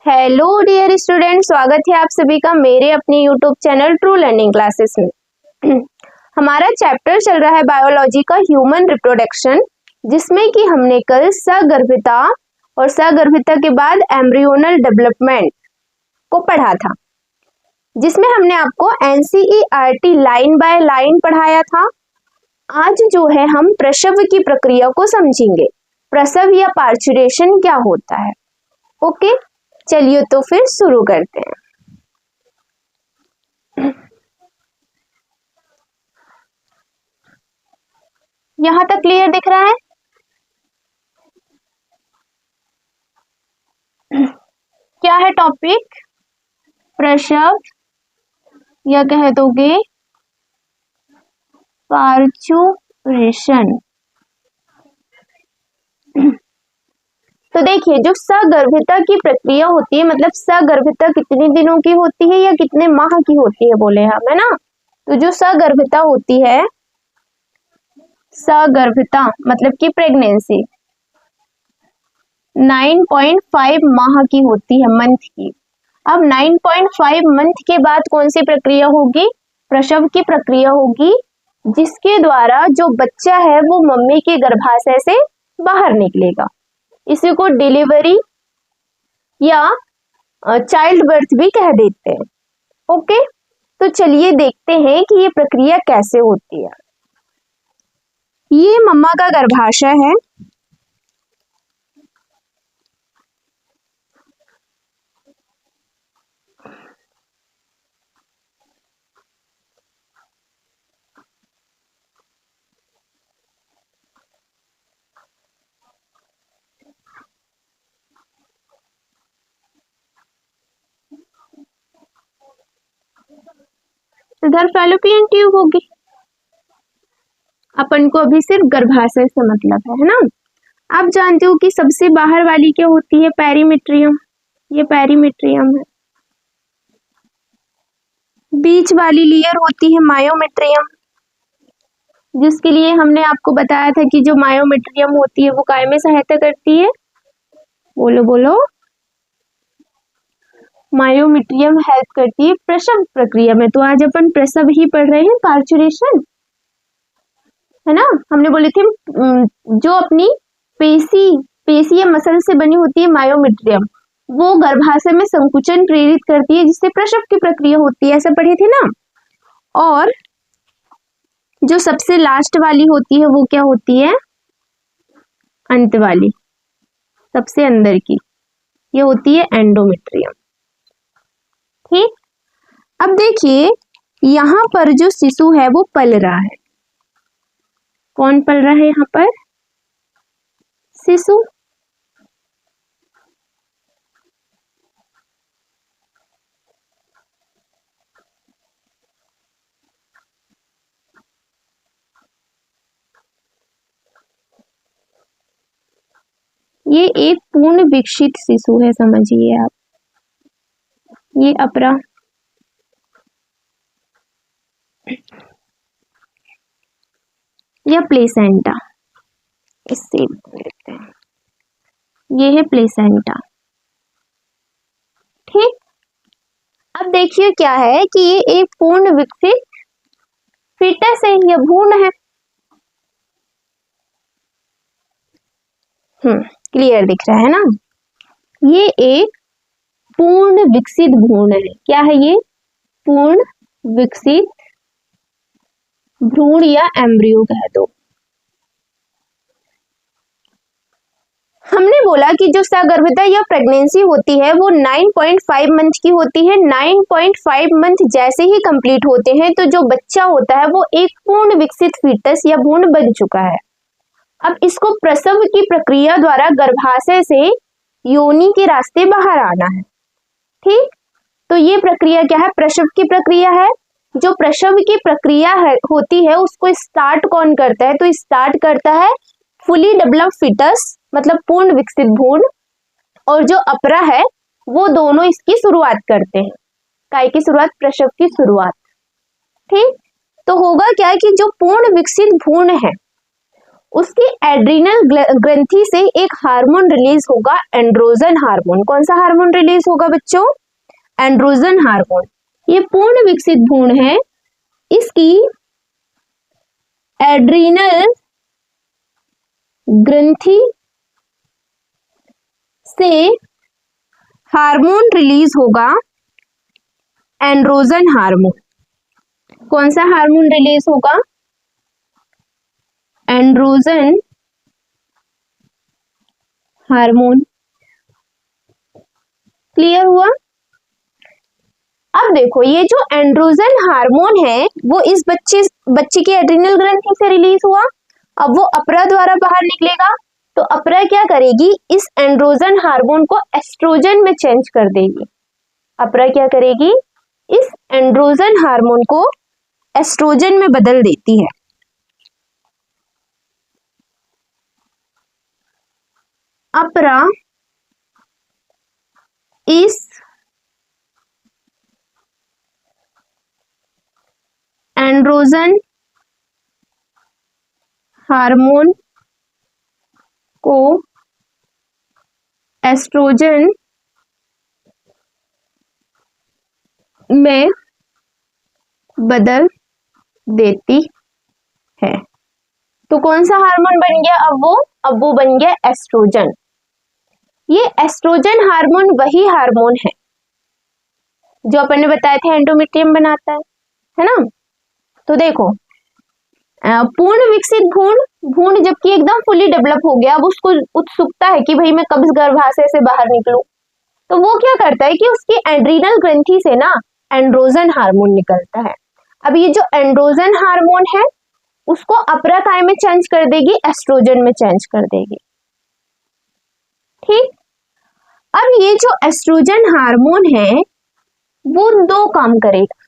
Hello dear student, स्वागत है आप सभी का मेरे अपने YouTube channel true learning classes में। हमारा चैप्टर चल रहा है बायोलॉजी का ह्यूमन रिप्रोडक्शन, जिसमें कि हमने कल सगर्भिता और सगर्भिता के बाद एम्ब्रियोनल डेवलपमेंट को पढ़ा था, जिसमें हमने आपको एनसीईआरटी लाइन बाय लाइन पढ़ाया था। आज जो है हम प्रसव की प्रक्रिया को समझेंगे। प्रसव या पार्चुरेशन क्या होता है। ओके, चलिए तो फिर शुरू करते हैं। यहां तक क्लियर दिख रहा है? क्या है टॉपिक? प्रसव या कह दोगे पार्चुरेशन। तो देखिए, जो सगर्भिता की प्रक्रिया होती है, मतलब सगर्भिता कितने दिनों की होती है या कितने माह की होती है बोले हम, है ना। तो जो सगर्भिता होती है, सगर्भिता मतलब कि प्रेगनेंसी 9.5 माह की होती है, मंथ की। अब 9.5 मंथ के बाद कौन सी प्रक्रिया होगी? प्रसव की प्रक्रिया होगी, जिसके द्वारा जो बच्चा है वो मम्मी के गर्भाशय से बाहर निकलेगा। इसी को डिलीवरी या चाइल्ड बर्थ भी कह देते हैं। ओके, तो चलिए देखते हैं कि ये प्रक्रिया कैसे होती है। ये मम्मा का गर्भाशय है। इधर फैलोपियन ट्यूब होगी। अपन को अभी सिर्फ गर्भाशय से मतलब है ना। आप जानते हो कि सबसे बाहर वाली क्या होती है? पेरीमीट्रियम। ये पेरीमीट्रियम है। बीच वाली लेयर होती है मायोमेट्रियम, जिसके लिए हमने आपको बताया था कि जो मायोमेट्रियम होती है वो काय में सहायता करती है? बोलो बोलो। मायोमेट्रियम हेल्प करती है प्रसव प्रक्रिया में। तो आज अपन प्रसव ही पढ़ रहे हैं, पार्चुरेशन, है ना। हमने बोले थे जो अपनी पेशी या मसल से बनी होती है मायोमेट्रियम, वो गर्भाशय में संकुचन प्रेरित करती है, जिससे प्रसव की प्रक्रिया होती है, ऐसा पढ़े थे ना। और जो सबसे लास्ट वाली होती है वो क्या होती है? अंत वाली, सबसे अंदर की, ये होती है एंडोमेट्रियम। ठीक, अब देखिए यहाँ पर जो शिशु है वो पल रहा है। कौन पल रहा है यहाँ पर? शिशु। ये एक पूर्ण विकसित शिशु है, समझिए आप। ये अपरा, या प्लेसेंटा, इससे लिखते हैं, ये है प्लेसेंटा। ठीक, अब देखिए क्या है कि ये एक पूर्ण विकसित फीटस है या भ्रूण है। क्लियर दिख रहा है ना। ये एक पूर्ण विकसित भ्रूण है। क्या है ये? पूर्ण विकसित भ्रूण या एम्ब्रियो कह दो। हमने बोला कि जो सगर्भिता या प्रेगनेंसी होती है वो 9.5 मंथ की होती है। 9.5 मंथ जैसे ही कंप्लीट होते हैं तो जो बच्चा होता है वो एक पूर्ण विकसित फीटस या भ्रूण बन चुका है। अब इसको प्रसव की प्रक्रिया द्वारा गर्भाशय से योनि के रास्ते बाहर आना है। ठीक, तो ये प्रक्रिया क्या है? प्रसव की प्रक्रिया है। जो प्रसव की प्रक्रिया होती है उसको स्टार्ट कौन करता है? तो स्टार्ट करता है फुली डेवलप्ड फीटस, मतलब पूर्ण विकसित भ्रूण, और जो अपरा है वो दोनों इसकी शुरुआत करते हैं। काय की शुरुआत? प्रसव की शुरुआत। ठीक, तो होगा क्या कि जो पूर्ण विकसित भ्रूण है उसकी एड्रीनल ग्रंथि से एक हार्मोन रिलीज होगा, एंड्रोजन हार्मोन। कौन सा हार्मोन रिलीज होगा बच्चों? Androgen hormone. ये पूर्ण विकसित भ्रूण है, इसकी एड्रीनल ग्रंथि से हार्मोन रिलीज होगा, एंड्रोजन हार्मोन। कौन सा हार्मोन रिलीज होगा? Androgen hormone. क्लियर हुआ? अब देखो, ये जो एंड्रोजन हार्मोन है वो इस बच्चे की एड्रिनल ग्रंथि से रिलीज हुआ। अब वो अपरा द्वारा बाहर निकलेगा, तो अपरा क्या करेगी? इस एंड्रोजन हार्मोन को एस्ट्रोजन में चेंज कर देगी। अपरा क्या करेगी? इस एंड्रोजन हार्मोन को एस्ट्रोजन में बदल देती है। अपरा इस एंड्रोजन हार्मोन को एस्ट्रोजन में बदल देती है। तो कौन सा हार्मोन बन गया? अब वो बन गया एस्ट्रोजन। ये एस्ट्रोजन हार्मोन वही हार्मोन है जो अपन ने बताया था एंडोमेट्रियम बनाता है ना? तो देखो, पूर्ण विकसित भ्रूण जबकि एकदम फुली डेवलप हो गया, अब उसको उत्सुकता है कि भाई मैं कब इस गर्भाशय से बाहर निकलूं, तो वो क्या करता है कि उसकी एड्रीनल ग्रंथि से ना एंड्रोजन हार्मोन निकलता है। अब ये जो एंड्रोजन हार्मोन है उसको अपरा काय में चेंज कर देगी, एस्ट्रोजन में चेंज कर देगी। ठीक। अब ये जो एस्ट्रोजन हार्मोन है वो दो काम करेगा।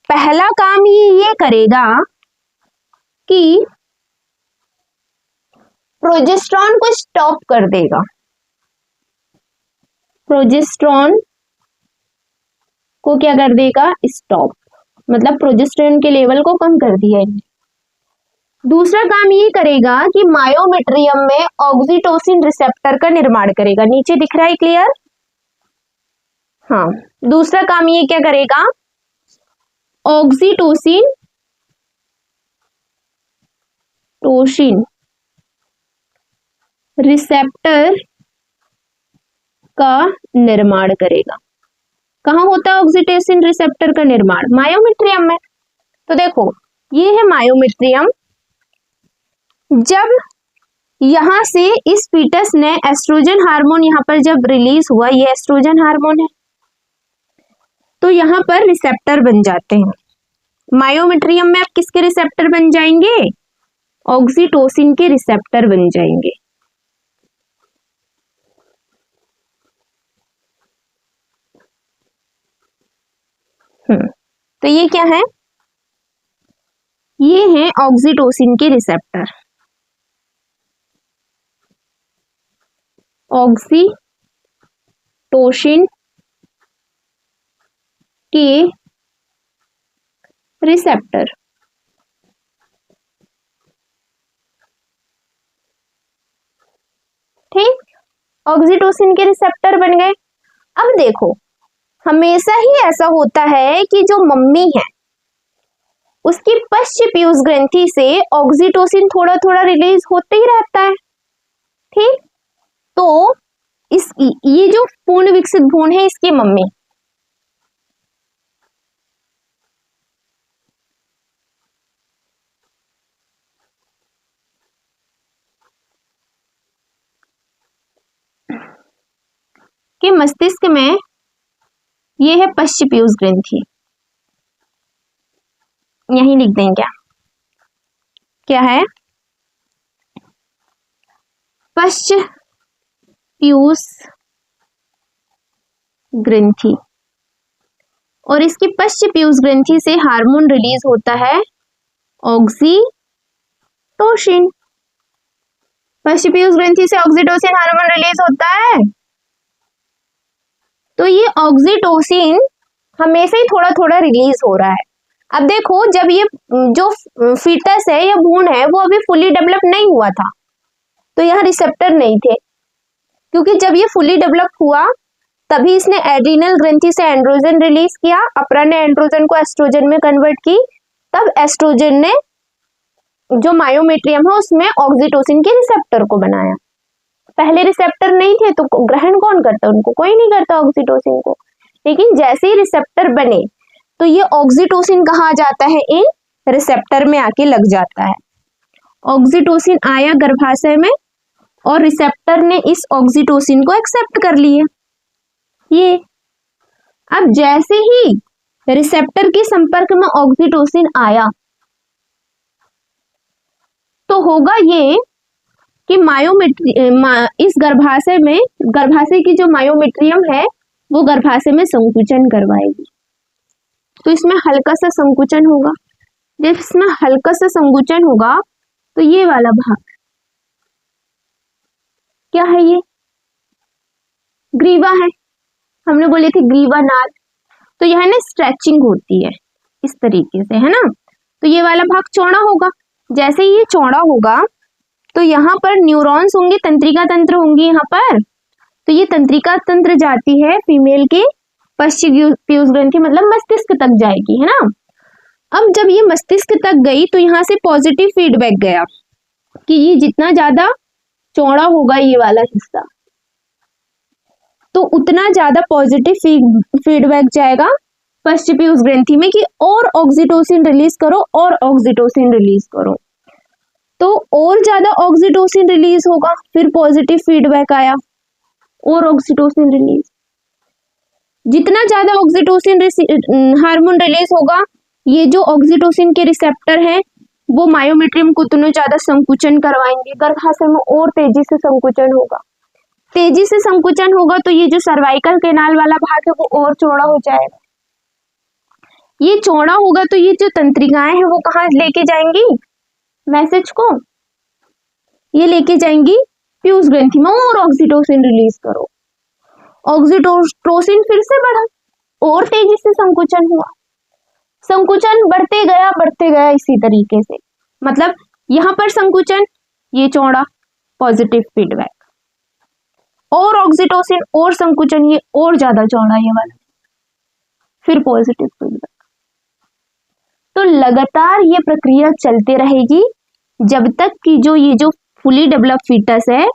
पहला काम ये करेगा कि प्रोजेस्टेरॉन को स्टॉप कर देगा। प्रोजेस्टेरॉन को क्या कर देगा? स्टॉप, मतलब प्रोजेस्टेरॉन के लेवल को कम कर दिया है। दूसरा काम ये करेगा कि मायोमेट्रियम में ऑक्सीटोसिन रिसेप्टर का निर्माण करेगा। नीचे दिख रहा है, क्लियर? हाँ, दूसरा काम ये क्या करेगा? ऑक्सीटोसिन रिसेप्टर का निर्माण करेगा। कहाँ होता है ऑक्सीटोसिन रिसेप्टर का निर्माण? मायोमेट्रियम में। तो देखो, ये है मायोमेट्रियम। जब यहां से इस फीटस ने एस्ट्रोजन हार्मोन यहां पर जब रिलीज हुआ, ये एस्ट्रोजन हार्मोन है, तो यहां पर रिसेप्टर बन जाते हैं। मायोमेट्रियम में अब किसके रिसेप्टर बन जाएंगे? ऑक्सीटोसिन के रिसेप्टर बन जाएंगे। तो ये क्या है? ये है ऑक्सीटोसिन के रिसेप्टर। ऑक्सीटोसिन के रिसेप्टर। ठीक, ऑक्सीटोसिन के रिसेप्टर बन गए। अब देखो, हमेशा ही ऐसा होता है कि जो मम्मी है उसकी पश्च पीयूष ग्रंथि से ऑक्सीटोसिन थोड़ा थोड़ा रिलीज होते ही रहता है। ठीक, तो ये जो पूर्ण विकसित भ्रूण है इसकी मम्मी के मस्तिष्क में ये है पश्च पीयूष ग्रंथि। यही लिख दें क्या? क्या है? पश्च पीयूष ग्रंथि। और इसकी पश्च पीयूष ग्रंथि से हार्मोन रिलीज होता है ऑक्सीटोसिन। पश्च पीयूष ग्रंथि से ऑक्सीटोसिन हार्मोन रिलीज होता है, तो ये ऑक्सीटोसिन हमेशा ही थोड़ा थोड़ा रिलीज हो रहा है। अब देखो, जब ये जो फीटस है या भ्रूण है वो अभी फुली डेवलप नहीं हुआ था, तो यहाँ रिसेप्टर नहीं थे, क्योंकि जब ये फुली डेवलप हुआ तभी इसने एड्रीनल ग्रंथि से एंड्रोजन रिलीज किया, अपरा ने एंड्रोजन को एस्ट्रोजन में कन्वर्ट की, तब एस्ट्रोजन ने जो मायोमेट्रियम है उसमें ऑक्सीटोसिन के रिसेप्टर को बनाया। पहले रिसेप्टर नहीं थे तो ग्रहण कौन करता, उनको कोई नहीं करता ऑक्सीटोसिन को, लेकिन जैसे ही रिसेप्टर बने तो ये ऑक्सीटोसिन कहाँ आ जाता है, इन रिसेप्टर में आके लग जाता है। ऑक्सीटोसिन आया गर्भाशय में और रिसेप्टर ने इस ऑक्सीटोसिन को एक्सेप्ट कर लिया। ये अब जैसे ही रिसेप्टर के संपर्क में ऑक्सीटोसिन आया तो होगा ये कि इस गर्भाशय की जो मायोमेट्रियम है वो गर्भाशय में संकुचन करवाएगी, तो इसमें हल्का सा संकुचन होगा। जब इसमें हल्का सा संकुचन होगा तो ये वाला भाग क्या है, ये ग्रीवा है, हमने बोले थे ग्रीवा नाल, तो यह ना स्ट्रेचिंग होती है इस तरीके से, है ना। तो ये वाला भाग चौड़ा होगा, जैसे ही ये चौड़ा होगा तो यहाँ पर न्यूरॉन्स होंगे, तंत्रिका तंत्र होंगी यहाँ पर, तो ये तंत्रिका तंत्र जाती है फीमेल के पश्चिम पीयूष ग्रंथि मतलब मस्तिष्क तक जाएगी, है ना। अब जब ये मस्तिष्क तक गई तो यहाँ से पॉजिटिव फीडबैक गया कि ये जितना ज्यादा चौड़ा होगा ये वाला हिस्सा, तो उतना ज्यादा पॉजिटिव फीडबैक जाएगा पश्चिम पीयूष ग्रंथि में कि और ऑक्सीटोसिन रिलीज करो और ऑक्सीटोसिन रिलीज करो, तो और ज्यादा ऑक्सीटोसिन रिलीज होगा, फिर पॉजिटिव फीडबैक आया और ऑक्सीटोसिन रिलीज। जितना ज्यादा ऑक्सीटोसिन हार्मोन रिलीज होगा, ये जो ऑक्सीटोसिन के रिसेप्टर हैं वो मायोमेट्रियम को उतना ज्यादा संकुचन करवाएंगे, गर्भाशय में और तेजी से संकुचन होगा। तेजी से संकुचन होगा तो ये जो सर्वाइकल कैनाल वाला भाग है वो और चौड़ा हो जाएगा। ये चौड़ा होगा तो ये जो तंत्रिकाएं हैं वो कहाँ लेके जाएंगी मैसेज को, ये लेके जाएंगी पीयूष ग्रंथि में और ऑक्सीटोसिन रिलीज करो। ऑक्सीटोसिन फिर से बढ़ा और तेजी से संकुचन हुआ, संकुचन बढ़ते गया इसी तरीके से, मतलब यहाँ पर संकुचन, ये चौड़ा, पॉजिटिव फीडबैक, और ऑक्सीटोसिन और संकुचन, ये और ज्यादा चौड़ा ये वाला, फिर पॉजिटिव फीडबैक। तो लगातार ये प्रक्रिया चलते रहेगी जब तक कि ये जो फुली डेवलप फीटस है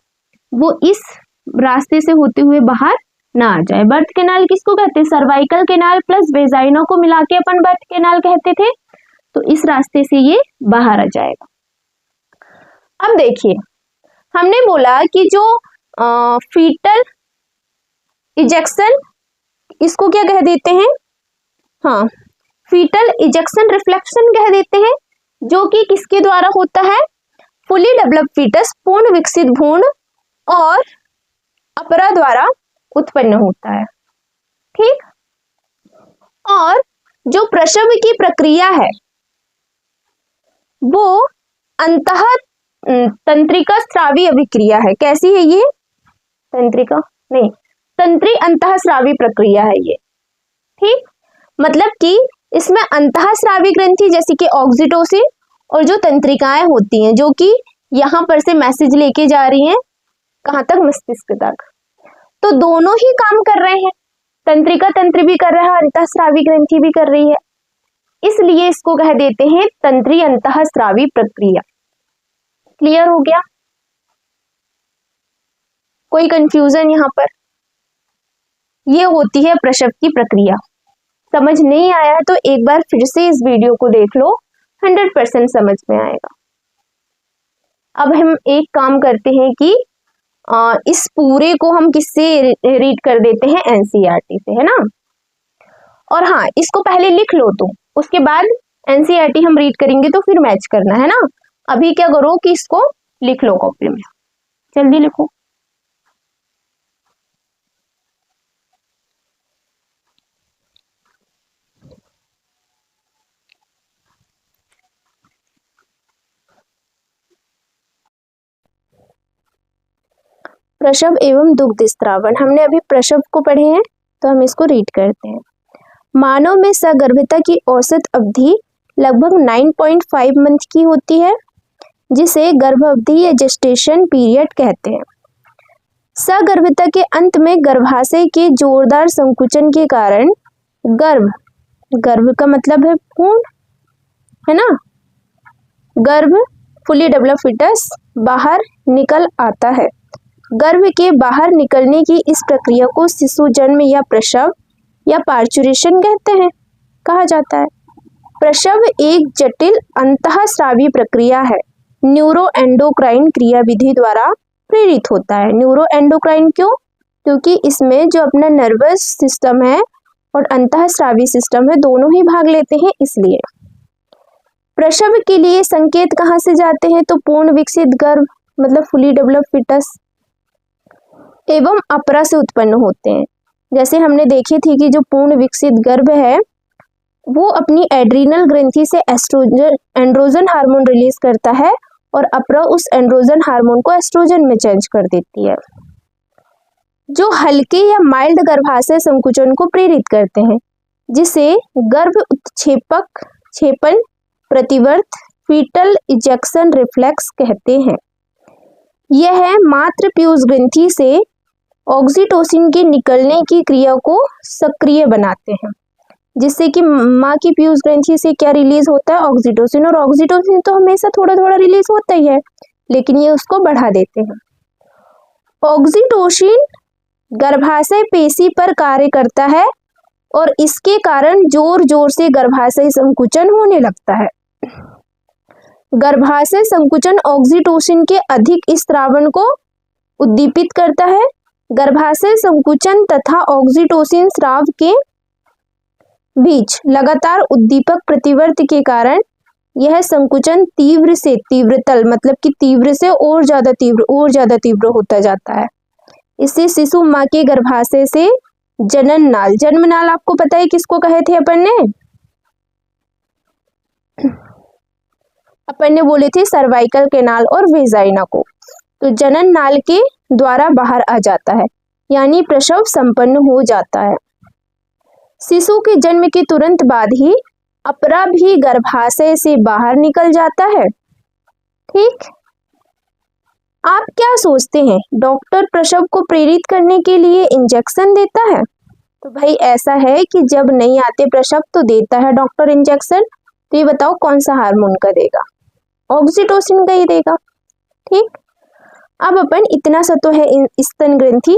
वो इस रास्ते से होते हुए बाहर ना आ जाए। बर्थ कैनाल किसको कहते हैं, सर्वाइकल कैनाल प्लस वेजाइना को मिला के अपन बर्थ कैनाल कहते थे, तो इस रास्ते से ये बाहर आ जाएगा। अब देखिए, हमने बोला कि जो फीटल इजेक्शन, इसको क्या कह देते हैं, हाँ फीटल इजेक्शन रिफ्लेक्शन कह देते हैं, जो कि किसके द्वारा होता है, फुली डेवलप फीटस पूर्ण विकसित भ्रूण और अपरा द्वारा उत्पन्न होता है, ठीक। और जो प्रसव की प्रक्रिया है वो अंतः तंत्रिका स्रावी अभिक्रिया है। कैसी है ये, तंत्रिका नहीं, तंत्री अंतःस्रावी प्रक्रिया है ये, ठीक। मतलब कि इसमें अंतःस्रावी ग्रंथि जैसे कि ऑक्सीटोसिन और जो तंत्रिकाएं होती हैं जो कि यहाँ पर से मैसेज लेके जा रही हैं कहाँ तक, मस्तिष्क तक, तो दोनों ही काम कर रहे हैं, तंत्रिका तंत्र भी कर रहा है, अंतःस्रावी ग्रंथि भी कर रही है, इसलिए इसको कह देते हैं तंत्री अंतःस्रावी प्रक्रिया। क्लियर हो गया, कोई कंफ्यूजन यहाँ पर, ये होती है प्रसव की प्रक्रिया। समझ नहीं आया तो एक बार फिर से इस वीडियो को देख लो, 100% समझ में आएगा। अब हम एक काम करते हैं कि इस पूरे को हम किससे रीड कर देते हैं, एनसीईआरटी से, है ना। और हाँ, इसको पहले लिख लो तुम, उसके बाद एनसीईआरटी हम रीड करेंगे तो फिर मैच करना है ना। अभी क्या करो कि इसको लिख लो कॉपी में, जल्दी लिखो। प्रसव एवं दुग्ध स्त्रावण, हमने अभी प्रसव को पढ़े हैं तो हम इसको रीड करते हैं। मानव में सगर्भता की औसत अवधि लगभग 9.5 मंथ की होती है, जिसे गर्भावधि या जेस्टेशन पीरियड कहते हैं। सगर्भिता के अंत में गर्भाशय के जोरदार संकुचन के कारण गर्भ का मतलब है पूर्ण, है ना, गर्भ फुली डेवलप फीटस बाहर निकल आता है। गर्भ के बाहर निकलने की इस प्रक्रिया को शिशु जन्म या प्रसव या पार्चुरेशन कहा जाता है। प्रसव एक जटिल अंतःस्रावी प्रक्रिया है, न्यूरो एंडोक्राइन क्रियाविधि द्वारा प्रेरित होता है। न्यूरो एंडोक्राइन क्यों? क्योंकि इसमें जो अपना नर्वस सिस्टम है और अंतःस्रावी सिस्टम है, दोनों ही भाग लेते हैं, इसलिए। प्रसव के लिए संकेत कहाँ से जाते हैं? तो पूर्ण विकसित गर्भ मतलब फुली डेवलप फीटस एवं अपरा से उत्पन्न होते हैं। जैसे हमने देखी थी कि जो पूर्ण विकसित गर्भ है वो अपनी एड्रीनल ग्रंथि से एंड्रोजन हार्मोन रिलीज करता है और अपरा उस एंड्रोजन हार्मोन को एस्ट्रोजन में चेंज कर देती है, जो हल्के या माइल्ड गर्भाशय संकुचन को प्रेरित करते हैं, जिसे गर्भ उत्क्षेपण प्रतिवर्त फीटल इजेक्शन रिफ्लेक्स कहते हैं। यह मातृ पीयूष ग्रंथि से ऑक्सीटोसिन के निकलने की क्रिया को सक्रिय बनाते हैं, जिससे कि माँ की पीयूष ग्रंथि से क्या रिलीज होता है? ऑक्सीटोसिन। और ऑक्सीटोसिन तो हमेशा थोड़ा थोड़ा रिलीज होता ही है, लेकिन ये उसको बढ़ा देते हैं। ऑक्सीटोसिन गर्भाशय पेशी पर कार्य करता है और इसके कारण जोर जोर से गर्भाशय संकुचन होने लगता है। गर्भाशय संकुचन ऑक्सीटोसिन के अधिक स्रावन को उद्दीपित करता है। गर्भाशय संकुचन तथा ऑक्सीटोसिन स्राव के बीच लगातार उद्दीपक प्रतिवर्त के कारण यह संकुचन तीव्र से तीव्रतर मतलब कि तीव्र से और ज्यादा तीव्र होता जाता है। इससे शिशु माँ के गर्भाशय से जन्मनाल आपको पता है किसको कहे थे अपन ने बोले थे सर्वाइकल कैनाल और वेजाइना को। तो जनन नाल के द्वारा बाहर आ जाता है, यानी प्रसव संपन्न हो जाता है। शिशु के जन्म के तुरंत बाद ही अपरा भी गर्भाशय से बाहर निकल जाता है। ठीक, आप क्या सोचते हैं, डॉक्टर प्रसव को प्रेरित करने के लिए इंजेक्शन देता है? तो भाई ऐसा है कि जब नहीं आते प्रसव तो देता है डॉक्टर इंजेक्शन। तो ये बताओ कौन सा हार्मोन का देगा? ऑक्सीटोसिन का ही देगा। ठीक, अब अपन इतना सा तो है स्तन ग्रंथि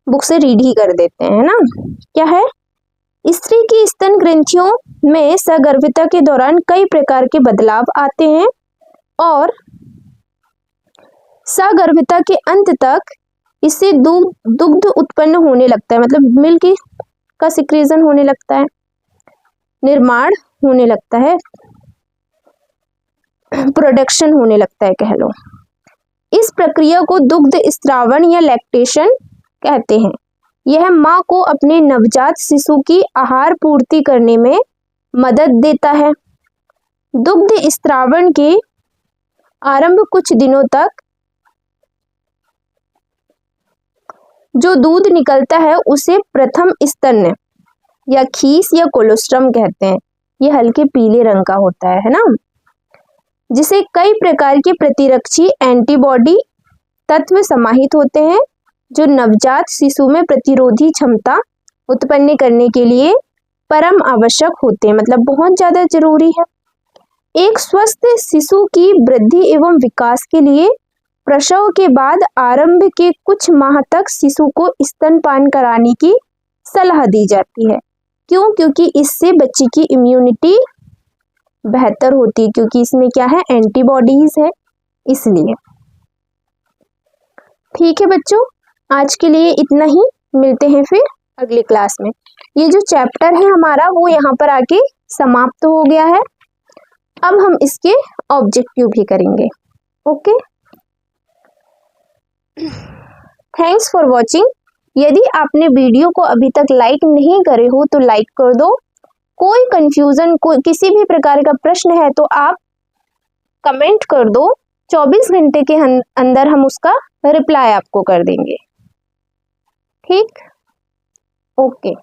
बुक से रीड ही कर देते हैं ना। क्या है? स्त्री की स्तन ग्रंथियों में सगर्भिता के दौरान कई प्रकार के बदलाव आते हैं और सगर्भिता के अंत तक इससे दुग्ध उत्पन्न होने लगता है, मतलब मिल्क का सिक्रीजन होने लगता है, निर्माण होने लगता है, प्रोडक्शन होने लगता है कह लो। इस प्रक्रिया को दुग्ध स्त्रावण या लैक्टेशन कहते हैं। यह माँ को अपने नवजात शिशु की आहार पूर्ति करने में मदद देता है। दुग्ध स्त्रावण के आरंभ कुछ दिनों तक जो दूध निकलता है उसे प्रथम स्तन या खीस या कोलोस्ट्रम कहते हैं। यह हल्के पीले रंग का होता है ना, जिसे कई प्रकार के प्रतिरक्षी एंटीबॉडी तत्व समाहित होते हैं जो नवजात शिशु में प्रतिरोधी क्षमता उत्पन्न करने के लिए परम आवश्यक होते हैं, मतलब बहुत ज्यादा जरूरी है। एक स्वस्थ शिशु की वृद्धि एवं विकास के लिए प्रसव के बाद आरंभ के कुछ माह तक शिशु को स्तनपान कराने की सलाह दी जाती है। क्यों? क्योंकि इससे बच्चे की इम्यूनिटी बेहतर होती है, क्योंकि इसमें क्या है, एंटीबॉडीज है, इसलिए। ठीक है बच्चों, आज के लिए इतना ही, मिलते हैं फिर अगली क्लास में। ये जो चैप्टर है हमारा वो यहाँ पर आके समाप्त हो गया है। अब हम इसके ऑब्जेक्टिव भी करेंगे। Okay, thanks for watching. यदि आपने वीडियो को अभी तक लाइक नहीं करे हो तो लाइक कर दो। कोई कंफ्यूजन, कोई किसी भी प्रकार का प्रश्न है तो आप कमेंट कर दो। 24 घंटे के अंदर हम उसका रिप्लाई आपको कर देंगे। ठीक, ओके।